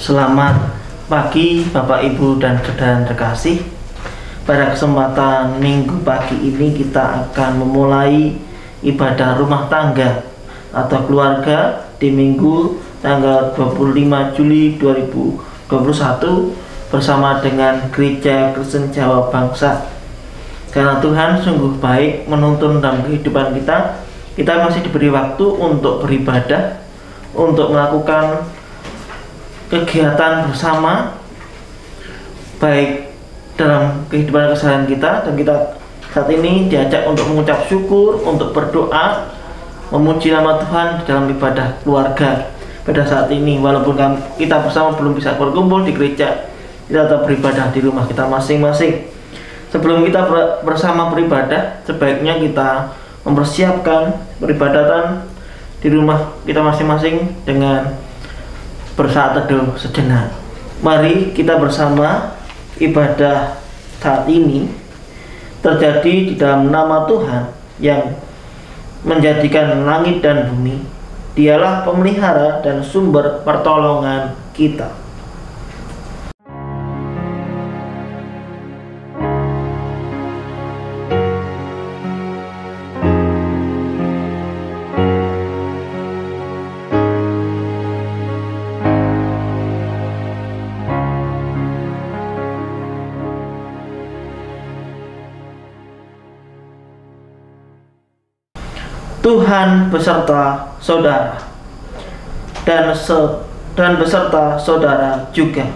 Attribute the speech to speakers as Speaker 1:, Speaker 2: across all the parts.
Speaker 1: Selamat pagi Bapak Ibu dan saudara terkasih. Pada kesempatan minggu pagi ini kita akan memulai ibadah rumah tangga atau keluarga di minggu tanggal 25 Juli 2021 bersama dengan Gereja Kristen Jawa Bangsa. Karena Tuhan sungguh baik menuntun dalam kehidupan kita, kita masih diberi waktu untuk beribadah, untuk melakukan kegiatan bersama baik dalam kehidupan keseharian kita, dan kita saat ini diajak untuk mengucap syukur, untuk berdoa, memuji nama Tuhan dalam ibadah keluarga. Pada saat ini walaupun kita bersama belum bisa berkumpul di gereja, kita tetap beribadah di rumah kita masing-masing. Sebelum kita bersama beribadah, sebaiknya kita mempersiapkan peribadatan di rumah kita masing-masing dengan bersaat teduh sejenak. Mari kita bersama ibadah saat ini terjadi di dalam nama Tuhan yang menjadikan langit dan bumi. Dialah pemelihara dan sumber pertolongan kita. Tuhan beserta saudara dan beserta saudara juga.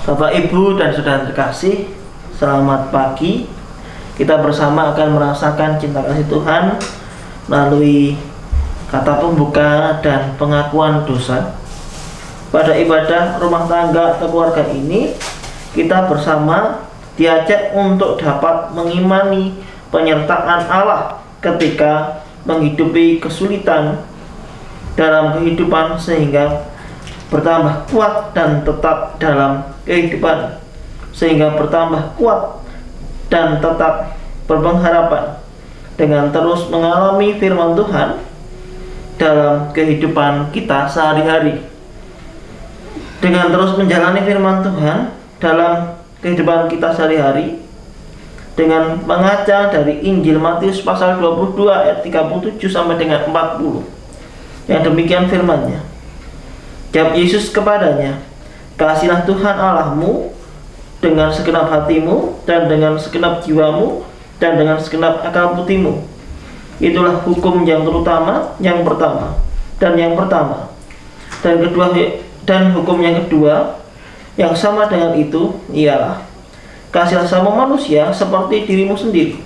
Speaker 1: Bapak, Ibu, dan saudara terkasih, selamat pagi. Kita bersama akan merasakan cinta kasih Tuhan melalui kata pembuka dan pengakuan dosa. Pada ibadah rumah tangga atau keluarga ini, kita bersama diajak untuk dapat mengimani penyertaan Allah ketika menghidupi kesulitan dalam kehidupan, sehingga bertambah kuat dan tetap dalam kehidupan, sehingga bertambah kuat dan tetap berpengharapan dengan terus mengalami firman Tuhan dalam kehidupan kita sehari-hari. Dengan terus menjalani firman Tuhan dalam kehidupan kita sehari-hari, dengan mengaca dari Injil Matius pasal 22 ayat 37 sampai dengan 40. Yang demikian firman-Nya. Jawab Yesus kepadanya, "Kasihilah Tuhan Allahmu dengan segenap hatimu, dan dengan segenap jiwamu, dan dengan segenap akal budimu. Itulah hukum yang terutama, yang pertama, dan yang pertama. Dan hukum yang kedua, yang sama dengan itu, ialah kasihilah sama manusia seperti dirimu sendiri.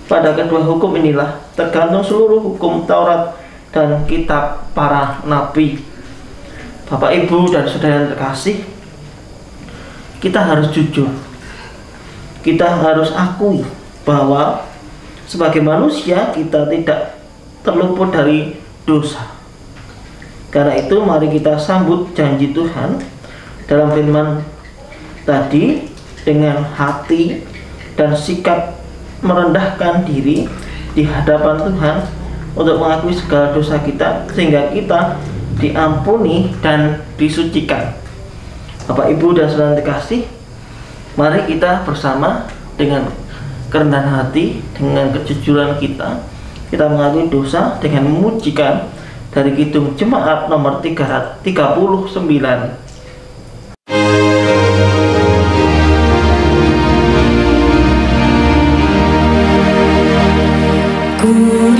Speaker 1: Pada kedua hukum inilah tergantung seluruh hukum Taurat dan kitab para nabi." Bapak, Ibu, dan saudara yang terkasih, kita harus jujur. Kita harus akui bahwa sebagai manusia kita tidak terluput dari dosa. Karena itu mari kita sambut janji Tuhan dalam firman tadi dengan hati dan sikap merendahkan diri di hadapan Tuhan untuk mengakui segala dosa kita, sehingga kita diampuni dan disucikan. Bapak, Ibu, dan saudara terkasih, mari kita bersama dengan kerendahan hati, dengan kejujuran kita mengakui dosa dengan memujikan dari Kidung Jemaat nomor 339.
Speaker 2: Tuhan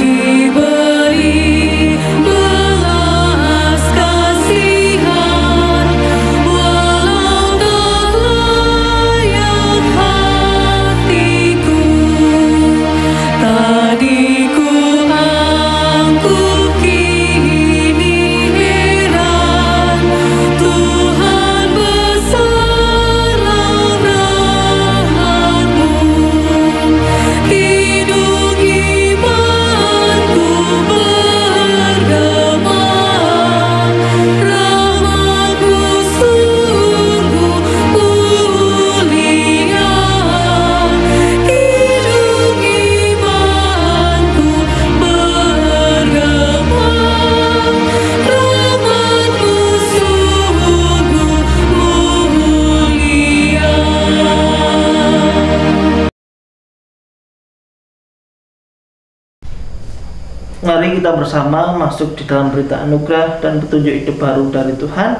Speaker 1: Mari kita bersama masuk di dalam berita anugerah dan petunjuk hidup baru dari Tuhan.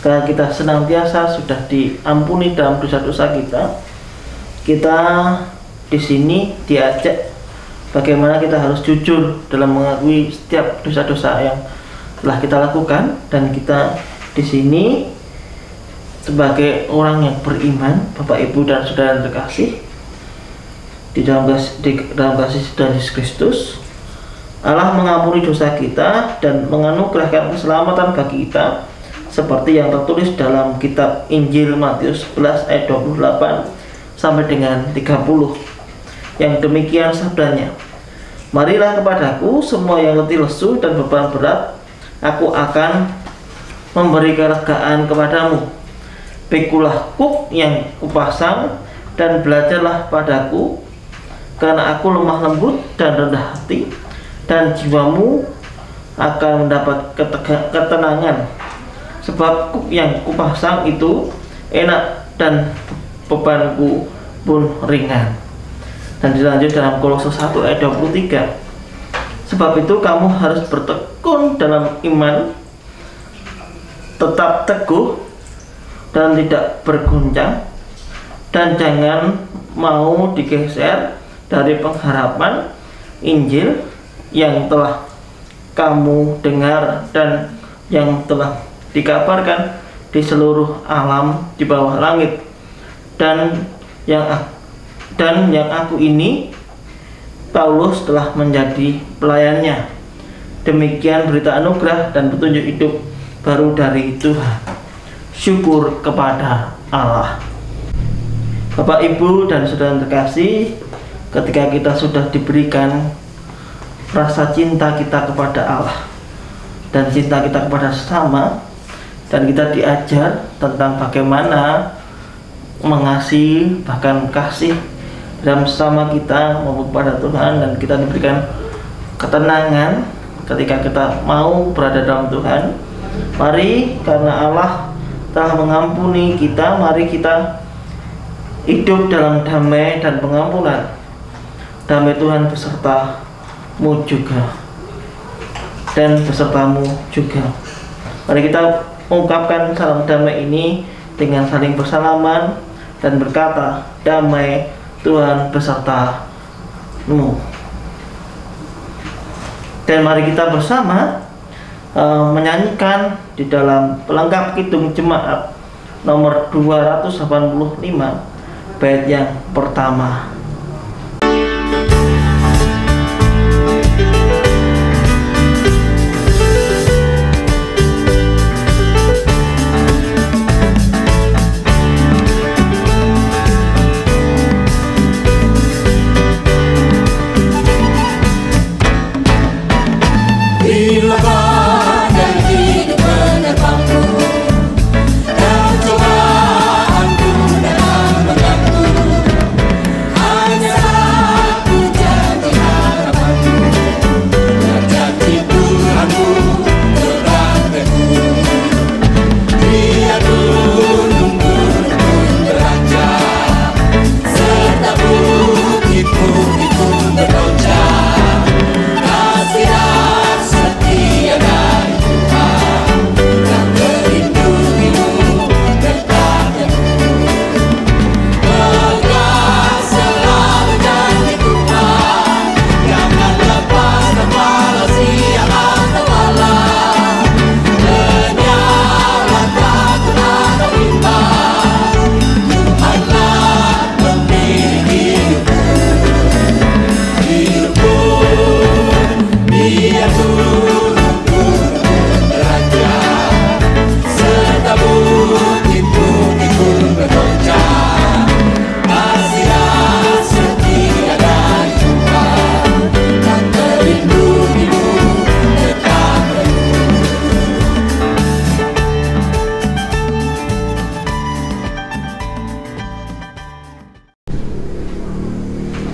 Speaker 1: Karena kita senantiasa sudah diampuni dalam dosa-dosa kita. Kita di sini diajak bagaimana kita harus jujur dalam mengakui setiap dosa-dosa yang telah kita lakukan, dan kita di sini sebagai orang yang beriman, Bapak Ibu dan Saudara yang terkasih di dalam kasih Tuhan Yesus Kristus. Allah mengampuni dosa kita dan menganugerahkan keselamatan bagi kita, seperti yang tertulis dalam kitab Injil Matius 11 ayat 28 sampai dengan 30. Yang demikian sabdanya, "Marilah kepadaku semua yang letih lesu dan beban berat, aku akan memberi kelegaan kepadamu. Pikulah kuk yang kupasang dan belajarlah padaku, karena aku lemah lembut dan rendah hati, dan jiwamu akan mendapat ketenangan. Sebab kuk yang kupasang itu enak dan bebanku pun ringan." Dan dilanjut dalam Kolose 1 ayat 23. "Sebab itu kamu harus bertekun dalam iman, tetap teguh dan tidak bergoncang, dan jangan mau digeser dari pengharapan Injil yang telah kamu dengar dan yang telah dikabarkan di seluruh alam di bawah langit, dan yang aku ini Paulus telah menjadi pelayannya." Demikian berita anugerah dan petunjuk hidup baru dari Tuhan. Syukur kepada Allah. Bapak, Ibu, dan Saudara terkasih, ketika kita sudah diberikan rasa cinta kita kepada Allah dan cinta kita kepada sesama, dan kita diajar tentang bagaimana mengasihi, bahkan kasih dalam sesama kita maupun kepada Tuhan, dan kita diberikan ketenangan ketika kita mau berada dalam Tuhan. Mari, karena Allah telah mengampuni kita, mari kita hidup dalam damai dan pengampunan. Damai Tuhan besertamu juga, dan besertamu juga. Mari kita ungkapkan salam damai ini dengan saling bersalaman dan berkata, "Damai Tuhan besertamu." Dan mari kita bersama menyanyikan di dalam pelengkap kidung jemaat nomor 285 bait yang pertama.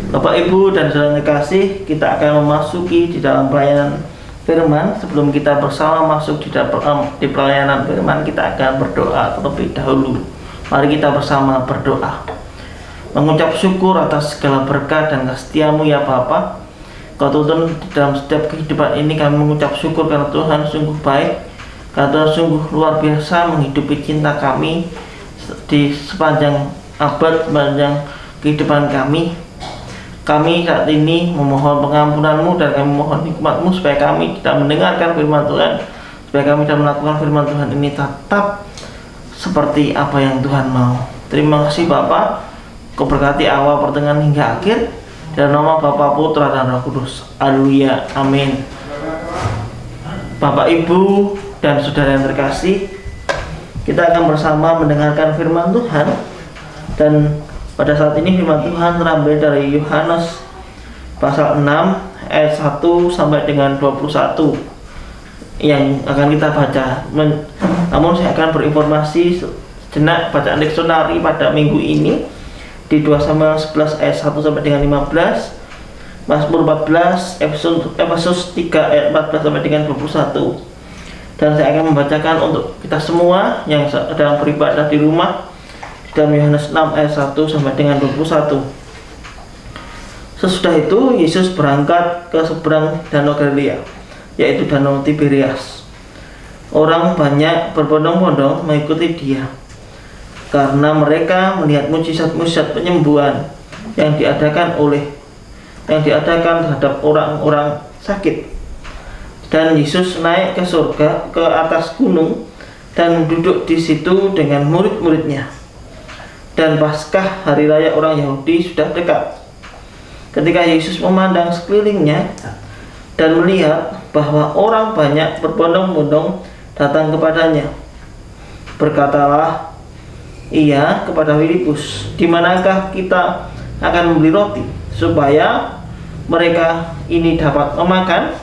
Speaker 1: Bapak, Ibu, dan Saudara terkasih, kita akan memasuki di dalam pelayanan firman. Sebelum kita bersama masuk di pelayanan firman, kita akan berdoa terlebih dahulu. Mari kita bersama berdoa. Mengucap syukur atas segala berkat dan kesetiamu ya Bapa. Kau tuntun dalam setiap kehidupan ini. Kami mengucap syukur karena Tuhan sungguh baik, karena Tuhan sungguh luar biasa menghidupi cinta kami di sepanjang abad, sepanjang kehidupan kami. Kami saat ini memohon pengampunan-Mu dan kami memohon hikmat-Mu supaya kami tidak mendengarkan firman Tuhan, supaya kami tidak melakukan firman Tuhan ini tetap seperti apa yang Tuhan mau. Terima kasih Bapa, Kau berkati awal, pertengahan hingga akhir, dalam nama Bapa, Putra dan Roh Kudus. Haleluya, amin. Bapak, Ibu, dan saudara yang terkasih, kita akan bersama mendengarkan firman Tuhan. Dan pada saat ini firman Tuhan terambil dari Yohanes pasal 6 ayat 1 sampai dengan 21 yang akan kita baca. Namun saya akan berinformasi sejenak bacaan leksionari pada minggu ini di 2 Samuel 11 ayat 1 sampai dengan 15, Mazmur 14, Efesus 3 ayat 14 sampai dengan 21. Dan saya akan membacakan untuk kita semua yang sedang beribadah di rumah dalam Yohanes 6 ayat 1 sampai dengan 21. Sesudah itu Yesus berangkat ke seberang Danau Galilea, yaitu Danau Tiberias. Orang banyak berbondong-bondong mengikuti Dia, karena mereka melihat mujizat-mujizat penyembuhan yang diadakan terhadap orang-orang sakit. Dan Yesus naik ke surga, ke atas gunung, dan duduk di situ dengan murid-muridnya. Dan Paskah, hari raya orang Yahudi, sudah dekat. Ketika Yesus memandang sekelilingnya dan melihat bahwa orang banyak berbondong-bondong datang kepadanya, berkatalah Ia kepada Filipus, "Di manakah kita akan membeli roti supaya mereka ini dapat memakan?"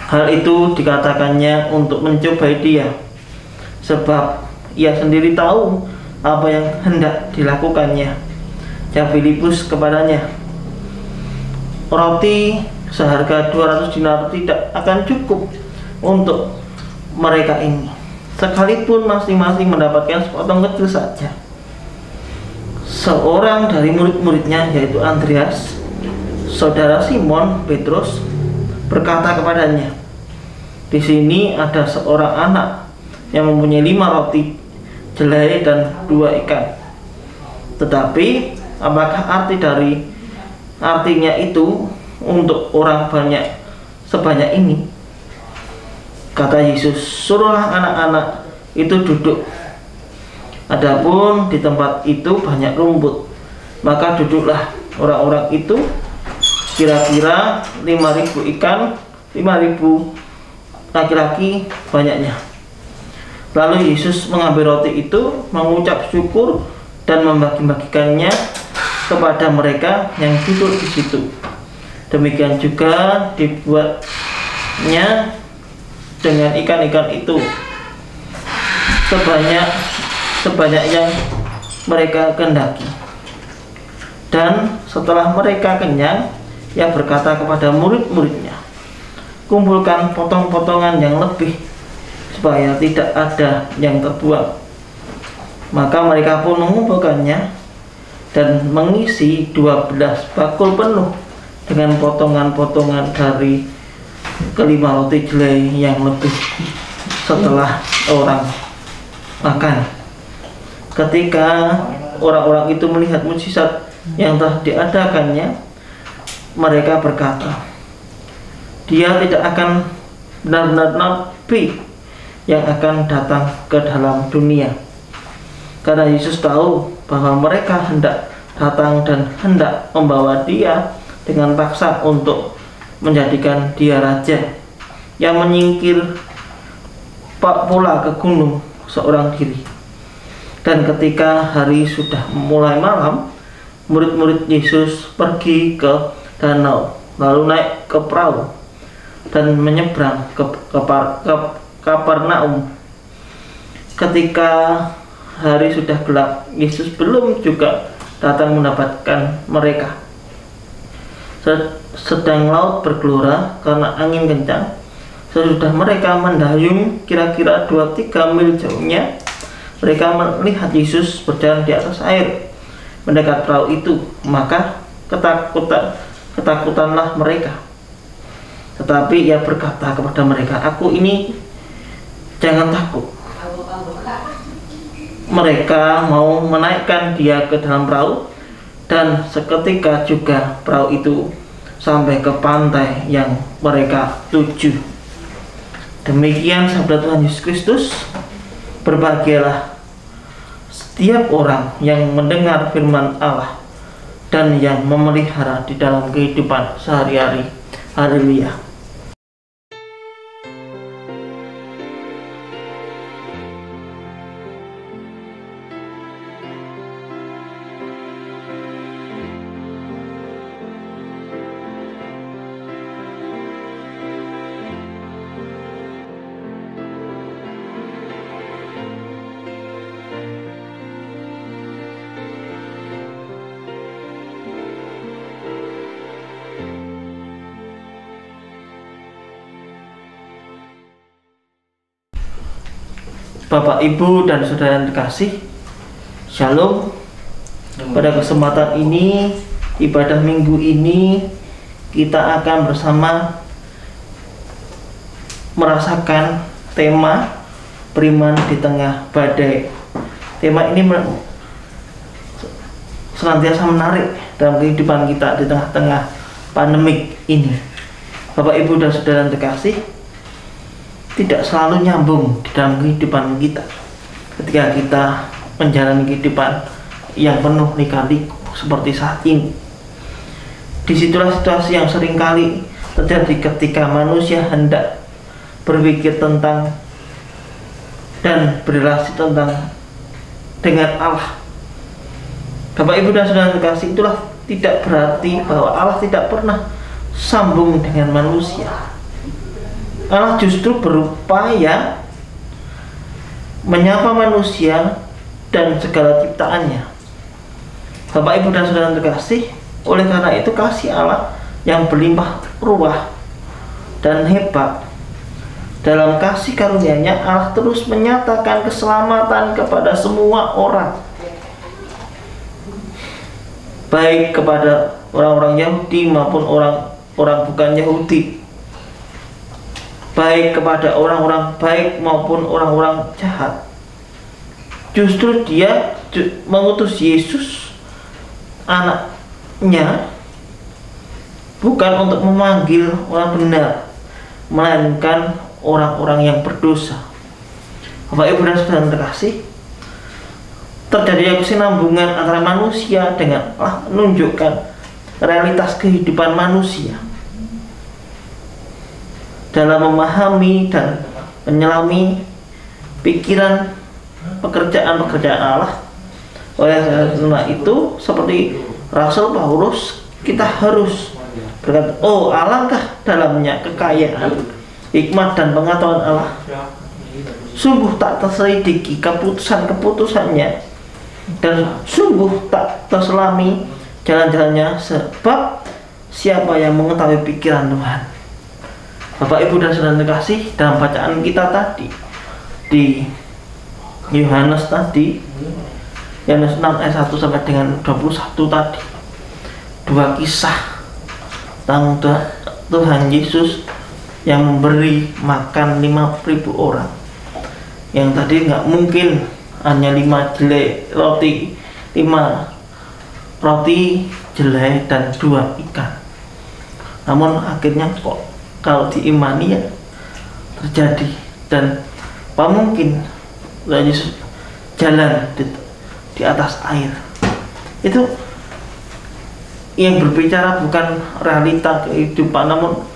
Speaker 1: Hal itu dikatakannya untuk mencobai Dia, sebab Ia sendiri tahu apa yang hendak dilakukannya. Jawab Filipus kepadanya, "Roti seharga 200 dinar tidak akan cukup untuk mereka ini, sekalipun masing-masing mendapatkan sepotong kecil saja." Seorang dari murid-muridnya, yaitu Andreas, saudara Simon Petrus, berkata kepadanya, "Di sini ada seorang anak yang mempunyai 5 roti jelai dan 2 ikan. Tetapi apakah artinya itu untuk orang banyak sebanyak ini?" Kata Yesus, "Suruhlah anak-anak itu duduk." Adapun di tempat itu banyak rumput, maka duduklah orang-orang itu, kira-kira 5.000 ikan, 5.000 laki-laki banyaknya. Lalu Yesus mengambil roti itu, mengucap syukur dan membagi-bagikannya kepada mereka yang duduk di situ. Demikian juga dibuatnya dengan ikan-ikan itu, sebanyak yang mereka kehendaki. Dan setelah mereka kenyang, Ia berkata kepada murid-muridnya, "Kumpulkan potong-potongan yang lebih, supaya tidak ada yang terbuang." Maka mereka pun mengumpulkannya dan mengisi 12 bakul penuh dengan potongan-potongan dari kelima roti jelai yang lebih setelah orang makan. Ketika orang-orang itu melihat mujizat yang telah diadakannya, mereka berkata, "Dia tidak akan benar-benar nabi yang akan datang ke dalam dunia." Karena Yesus tahu bahwa mereka hendak datang dan hendak membawa Dia dengan paksa untuk menjadikan Dia raja, yang menyingkir pula ke gunung seorang diri. Dan ketika hari sudah mulai malam, murid-murid Yesus pergi ke danau, lalu naik ke perahu dan menyeberang ke Kapernaum. Ketika hari sudah gelap, Yesus belum juga datang mendapatkan mereka. Sedang laut bergelora karena angin kencang. Sesudah mereka mendayung kira-kira 2-3 mil jauhnya, mereka melihat Yesus berjalan di atas air mendekat perahu itu. Maka ketakutanlah mereka. Tetapi ia berkata kepada mereka, aku ini, jangan takut. Mereka mau menaikkan dia ke dalam perahu, dan seketika juga perahu itu sampai ke pantai yang mereka tuju. Demikian sabda Tuhan Yesus Kristus. Berbahagialah setiap orang yang mendengar firman Allah dan yang memelihara di dalam kehidupan sehari-hari. Haleluya. Bapak, Ibu, dan saudara yang terkasih, Shalom. Pada kesempatan ini, ibadah minggu ini, kita akan bersama merasakan tema beriman di tengah badai. Tema ini senantiasa menarik dalam kehidupan kita di tengah-tengah pandemik ini. Bapak, Ibu, dan saudara yang terkasih, tidak selalu nyambung di dalam kehidupan kita ketika kita menjalani kehidupan yang penuh lika-liku seperti saat ini. Disitulah situasi yang seringkali terjadi ketika manusia hendak berpikir tentang dan berrelasi dengan Allah. Bapak, Ibu, dan saudara terkasih, itulah tidak berarti bahwa Allah tidak pernah sambung dengan manusia. Allah justru berupaya menyapa manusia dan segala ciptaannya. Bapak, Ibu, dan saudara terkasih, oleh karena itu kasih Allah yang berlimpah ruah dan hebat dalam kasih karunia-Nya, Allah terus menyatakan keselamatan kepada semua orang, baik kepada orang-orang Yahudi maupun orang bukan Yahudi, baik kepada orang-orang baik maupun orang-orang jahat. Justru Dia mengutus Yesus, anaknya, bukan untuk memanggil orang benar, melainkan orang-orang yang berdosa. Bapak, Ibu, dan saudara terkasih, terjadi kesinambungan antara manusia dengan Allah menunjukkan realitas kehidupan manusia dalam memahami dan menyelami pikiran pekerjaan-pekerjaan Allah. Oleh karena itu, seperti Rasul Paulus, kita harus berkata, oh, alangkah dalamnya kekayaan, hikmat, dan pengetahuan Allah. Sungguh tak terselidiki keputusan-keputusannya, dan sungguh tak terselami jalan-jalannya, sebab siapa yang mengetahui pikiran Tuhan. Bapak, Ibu, dan saudara terkasih, dalam bacaan kita tadi di Yohanes 6 ayat 1 sampai dengan 21 tadi, dua kisah tentang Tuhan Yesus yang memberi makan 5.000 orang. Yang tadi nggak mungkin hanya 5 roti jelai dan 2 ikan. Namun akhirnya kok kalau diimani ya terjadi, dan apa mungkin Tuhan Yesus jalan di atas air. Itu yang berbicara bukan realita kehidupan, namun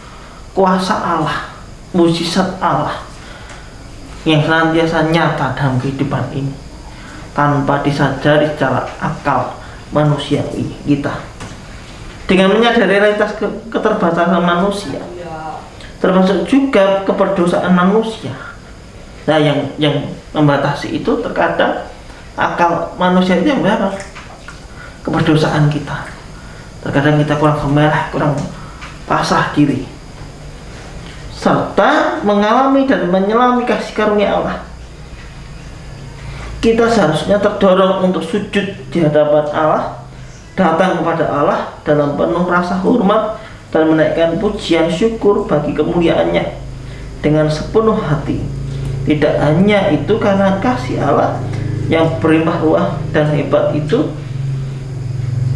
Speaker 1: kuasa Allah, mujizat Allah yang senantiasa nyata dalam kehidupan ini tanpa disadari secara akal manusiawi kita. Dengan menyadari realitas keterbatasan manusia, termasuk juga keberdosaan manusia. Nah, yang membatasi itu terkadang akal manusia itu yang berapa? Keberdosaan kita. Terkadang kita kurang gemerah, kurang pasrah diri, serta mengalami dan menyelami kasih karunia Allah. Kita seharusnya terdorong untuk sujud di hadapan Allah datang kepada Allah dalam penuh rasa hormat dan menaikkan pujian syukur bagi kemuliaannya dengan sepenuh hati. Tidak hanya itu, karena kasih Allah yang berlimpah ruah dan hebat itu,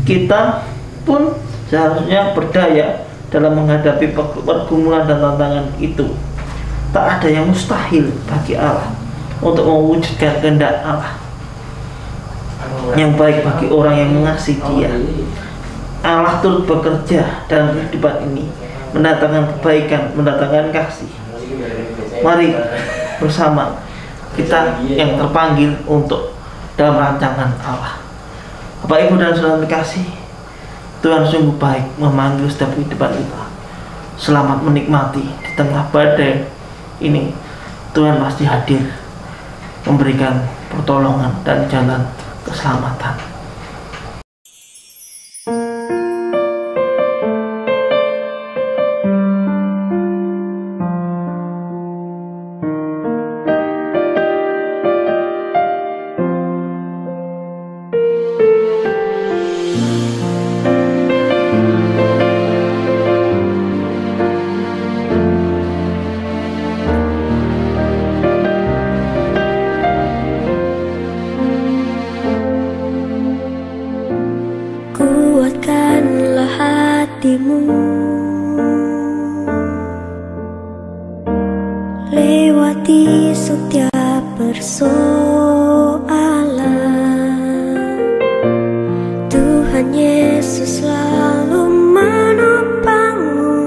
Speaker 1: kita pun seharusnya berdaya dalam menghadapi pergumulan dan tantangan itu. Tak ada yang mustahil bagi Allah untuk mewujudkan kehendak Allah yang baik bagi orang yang mengasihi Dia. Allah turut bekerja dalam kehidupan ini, mendatangkan kebaikan, mendatangkan kasih. Mari bersama kita yang terpanggil untuk dalam rancangan Allah. Bapak, Ibu, dan saudara terkasih, Tuhan sungguh baik memanggil setiap kehidupan kita. Selamat menikmati di tengah badai ini. Tuhan pasti hadir memberikan pertolongan dan jalan keselamatan.
Speaker 2: Kuatkanlah hatimu lewati setiap persoalan. Tuhan Yesus selalu menopangmu.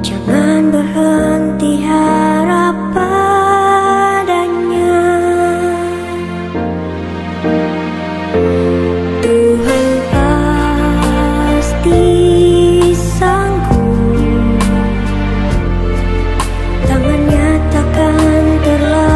Speaker 2: Jangan berhenti harap padanya. Tuhan pasti sanggup, tangannya takkan terlalu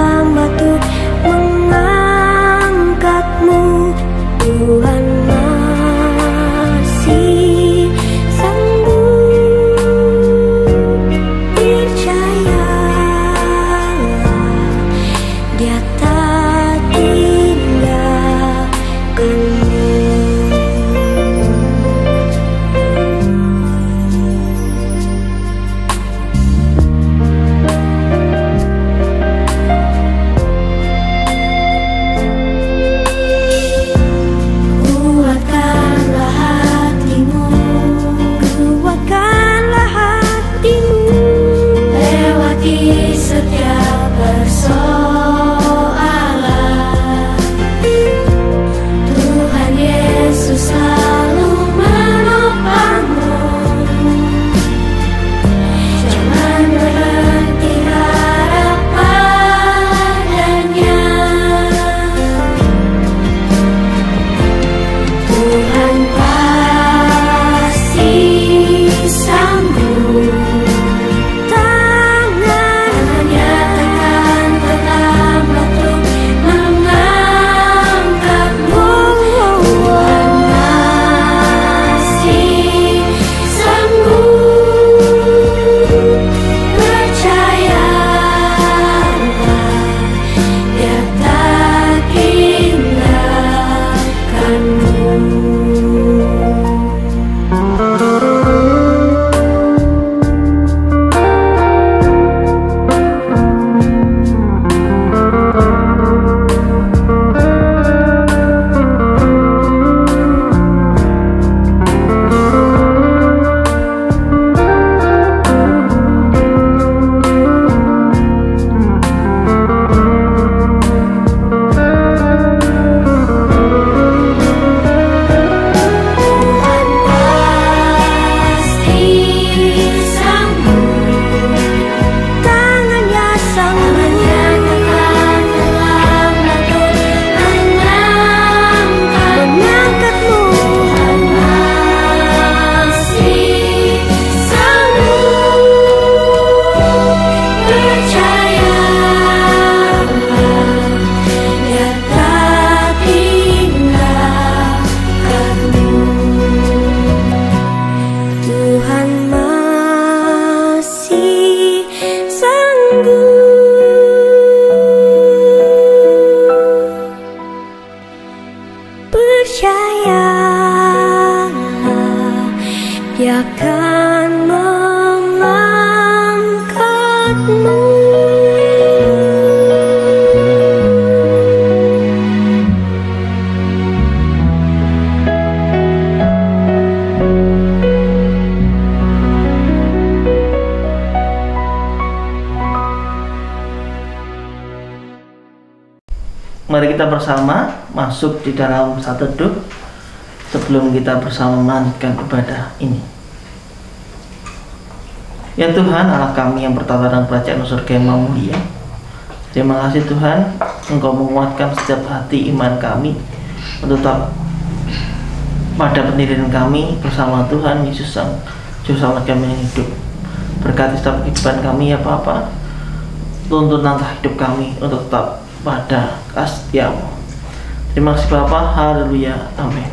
Speaker 1: Mari kita bersama masuk di dalam satu teduh sebelum kita bersama melanjutkan ibadah ini. Ya Tuhan, Allah kami yang bertata dalam kerajaan surga yang maha mulia, terima kasih Tuhan, Engkau menguatkan setiap hati iman kami untuk tetap pada pendirian kami bersama Tuhan Yesus Sang Juru Selamat kami yang hidup. Berkati setiap kehidupan kami ya Bapa, tuntun langkah hidup kami untuk tetap pada kasih setiamu. Terima kasih Bapa, haleluya, amin.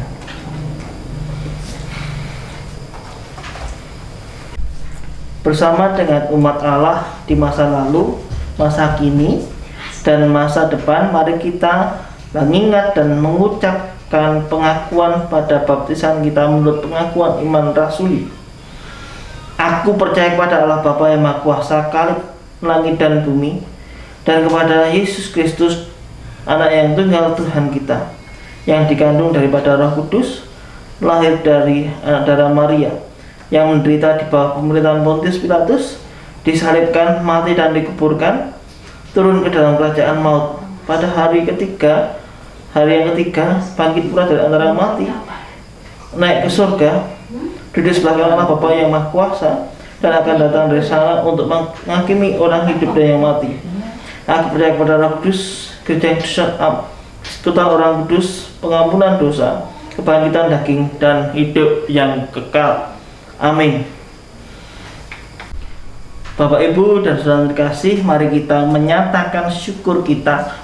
Speaker 1: Bersama dengan umat Allah di masa lalu, masa kini, dan masa depan, mari kita mengingat dan mengucapkan pengakuan pada baptisan kita menurut pengakuan iman rasuli. Aku percaya kepada Allah Bapa yang Maha Kuasa, Khalik langit dan bumi, dan kepada Yesus Kristus, Anak yang tunggal Tuhan kita, yang dikandung daripada Roh Kudus, lahir dari anak darah Maria, yang menderita di bawah pemerintahan Pontius Pilatus, disalibkan, mati dan dikuburkan, turun ke dalam kerajaan maut, pada hari yang ketiga bangkit pula dari antara mati, naik ke surga, duduk sebelah kanan Allah Bapa yang Maha Kuasa, dan akan datang dari sana untuk menghakimi orang hidup dan yang mati. Aku percaya kepada Roh Kudus, gereja yang persekutuan orang kudus, pengampunan dosa, kebangkitan daging, dan hidup yang kekal. Amin. Bapak, Ibu, dan saudara terkasih, mari kita menyatakan syukur kita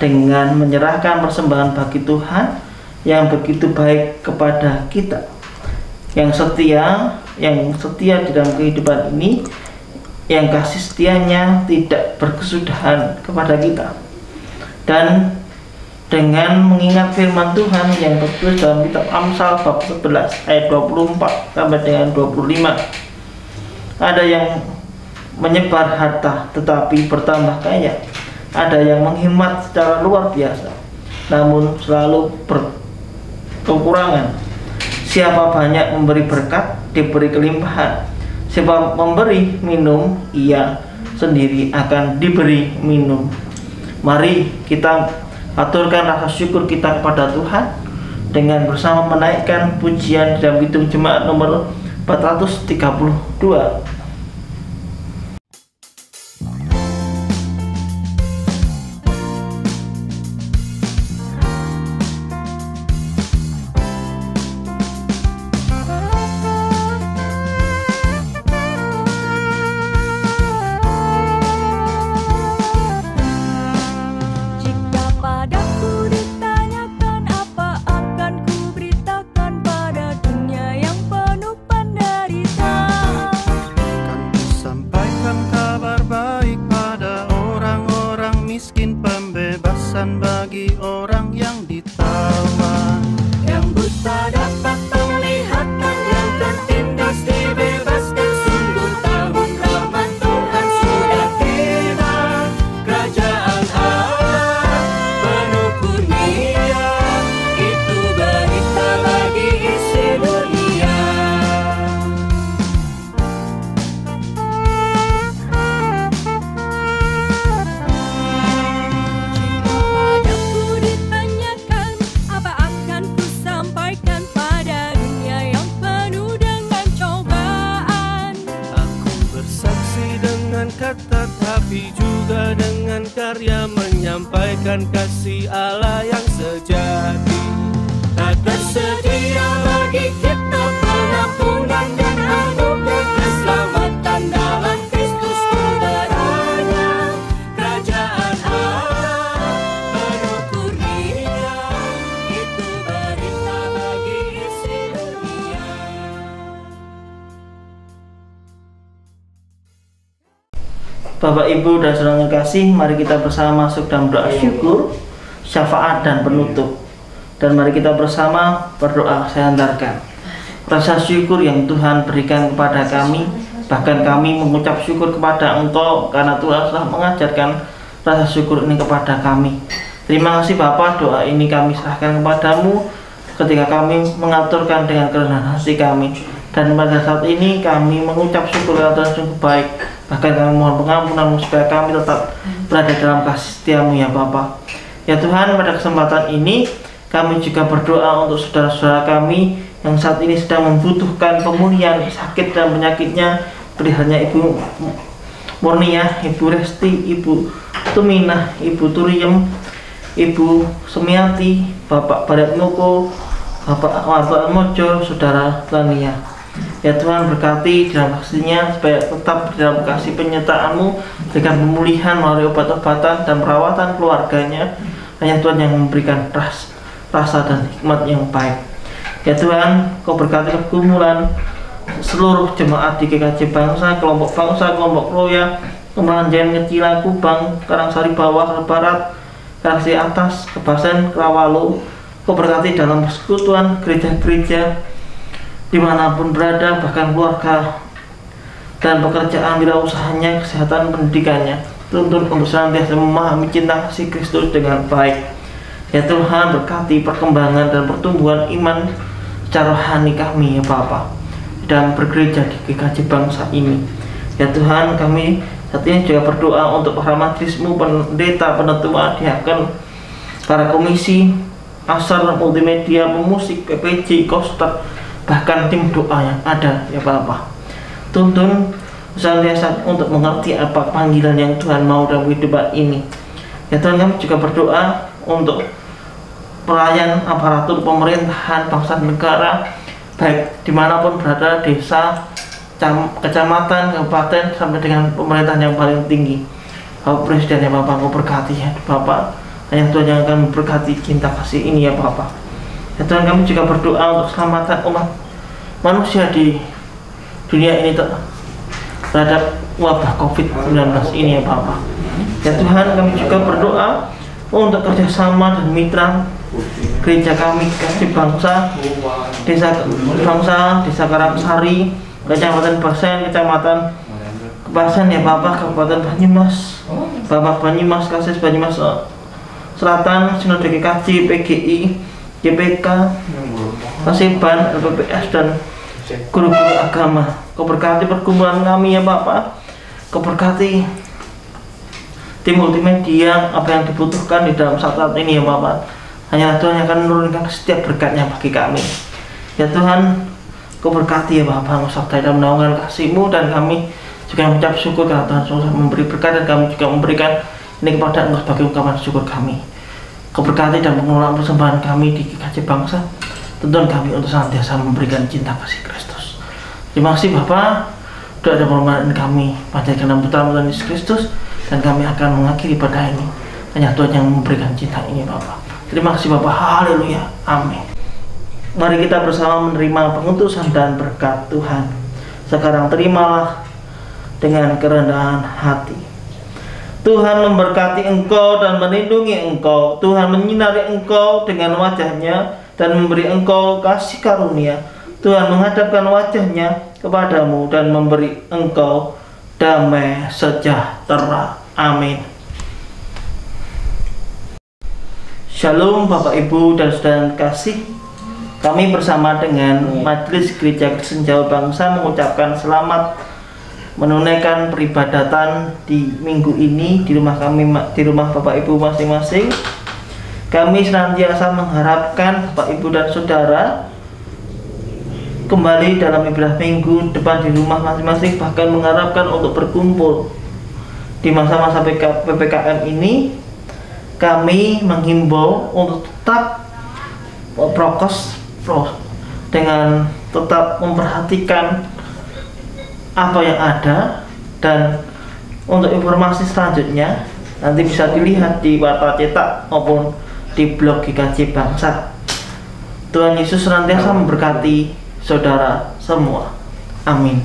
Speaker 1: dengan menyerahkan persembahan bagi Tuhan yang begitu baik kepada kita, yang setia di dalam kehidupan ini, yang kasih setianya tidak berkesudahan kepada kita. Dan dengan mengingat firman Tuhan yang tertulis dalam kitab Amsal bab 11 ayat 24 sampai dengan 25, ada yang menyebar harta tetapi bertambah kaya, ada yang menghemat secara luar biasa namun selalu berkekurangan. Siapa banyak memberi berkat, diberi kelimpahan. Siapa memberi minum, ia sendiri akan diberi minum. Mari kita aturkan rasa syukur kita kepada Tuhan dengan bersama menaikkan pujian dalam Kidung Jemaat nomor 432.
Speaker 3: Bagi orang yang ditawan, yang buta dapat penglihatan, yang tertindas dibebaskan. Sungguh tahun rahmat Tuhan sudah tiba. Kerajaan Allah penuh kurnia, itu berita bagi isi dunia. Tetapi juga dengan karya menyampaikan kasih Allah yang sejati. Tak tersedia bagi kita pengampunan dan anugerah keselamatan dalam Kristus saudaranya. Kerajaan Allah penuh kurnia, itu berita bagi isi dunia.
Speaker 1: Bapak, Ibu, dan saudara terkasih, mari kita bersama masuk dalam doa syukur, syafaat, dan penutup. Dan mari kita bersama berdoa. Saya antarkan rasa syukur yang Tuhan berikan kepada kami. Bahkan kami mengucap syukur kepada Engkau karena Tuhan telah mengajarkan rasa syukur ini kepada kami. Terima kasih Bapa, doa ini kami serahkan kepadamu ketika kami mengaturkan dengan kerendahan hati kami. Dan pada saat ini kami mengucap syukur karena Tuhan sungguh baik. Bahkan kami mohon pengampunan supaya kami tetap berada dalam kasih setiamu ya Bapa. Ya Tuhan, pada kesempatan ini kami juga berdoa untuk saudara-saudara kami yang saat ini sedang membutuhkan pemulihan sakit dan penyakitnya, seperti Ibu Murnia, Ibu Resti, Ibu Tuminah, Ibu Turiem, Ibu Semiati, Bapak Barat Moko, Bapak Mojo, Saudara Lania. Ya Tuhan, berkati dalam kasih-Nya supaya tetap dalam kasih penyertaan-Mu dengan pemulihan melalui obat-obatan dan perawatan keluarganya. Hanya Tuhan yang memberikan rasa dan hikmat yang baik. Ya Tuhan, Kau berkati pergumulan seluruh jemaat di GKJ Bangsa, kelompok Roya, Kembangan Jayan Kecilan, Kubang, Karangsari Bawah, Barat, Karangsari Atas, Kebasen, Rawalo. Kau berkati dalam persekutuan gereja-gereja dimanapun berada, bahkan keluarga dan pekerjaan wirausahanya, kesehatan pendidikannya. Tuntun untuk senantiasa memahami cinta kasih Kristus dengan baik. Ya Tuhan, berkati perkembangan dan pertumbuhan iman secara rohani kami ya Bapa dan bergereja di GKJ Bangsa ini. Ya Tuhan, kami saat ini juga berdoa untuk para majelis-Mu, pendeta, penetua, diaken, para komisi, asar, multimedia, pemusik, PPJ, koster, bahkan tim doa yang ada ya Bapak. Tuntun senantiasa untuk mengerti apa panggilan yang Tuhan mau dalam kehidupan ini. Ya Tuhan, kami juga berdoa untuk pelayan aparatur pemerintahan bangsa negara, baik dimanapun berada, desa, kecamatan, kabupaten, sampai dengan pemerintahan yang paling tinggi. Bapak Presiden ya Bapak, Kau berkati ya Bapak. Hanya Tuhan yang akan memberkati cinta kasih ini ya Bapak. Ya Tuhan, kami juga berdoa untuk keselamatan umat manusia di dunia ini terhadap wabah COVID-19 ini ya Bapak. Ya Tuhan, kami juga berdoa untuk kerjasama dan mitra gereja kami, GKJ Bangsa, Desa Bangsa, Desa Karangsari, Kecamatan Basen, Kecamatan Kebasen ya Bapak, Kabupaten Banyumas, Bapak Banyumas, Kases Banyumas Selatan, Sinode GKJ, PGI, GPK, Paseban, LPPS, dan guru-guru agama. Kau berkati pergumulan kami ya Bapak. Kau berkati tim multimedia, apa yang dibutuhkan di dalam saat ini ya Bapak. Hanya Tuhan yang akan menurunkan setiap berkatnya bagi kami. Ya Tuhan, Kau berkati ya Bapak, Kau sertai dalam menaungkan kasih-Mu, dan kami juga mengucap syukur karena Tuhan sudah memberi berkat, dan kami juga memberikan ini kepada Engkau sebagai ungkapan syukur kami. Kau berkati dan pengelolaan persembahan kami di GKJ Bangsa. Tuntun kami untuk senantiasa memberikan cinta kasih Kristus. Terima kasih Bapak. Doa dan permohonan kami panjatkan dalam putra Tuhan Yesus Kristus, dan kami akan mengakhiri ibadah ini. Hanya Tuhan yang memberikan cinta ini Bapak. Terima kasih Bapak. Haleluya. Amin. Mari kita bersama menerima pengutusan dan berkat Tuhan. Sekarang terimalah dengan kerendahan hati. Tuhan memberkati engkau dan melindungi engkau. Tuhan menyinari engkau dengan wajah-Nya dan memberi engkau kasih karunia. Tuhan menghadapkan wajah-Nya kepadamu dan memberi engkau damai sejahtera. Amin. Shalom Bapak Ibu dan saudara kasih. Kami bersama dengan Majelis Gereja Kristen Jawa Bangsa mengucapkan selamat menunaikan peribadatan di minggu ini di rumah kami, di rumah Bapak Ibu masing-masing. Kami senantiasa mengharapkan Bapak Ibu dan Saudara kembali dalam ibadah minggu depan di rumah masing-masing, bahkan mengharapkan untuk berkumpul di masa-masa PPKM ini. Kami menghimbau untuk tetap prokes dengan tetap memperhatikan apa yang ada, dan untuk informasi selanjutnya nanti bisa dilihat di Warta Cetak maupun di blog GKJ Bangsa. Tuhan Yesus senantiasa memberkati saudara semua. Amin.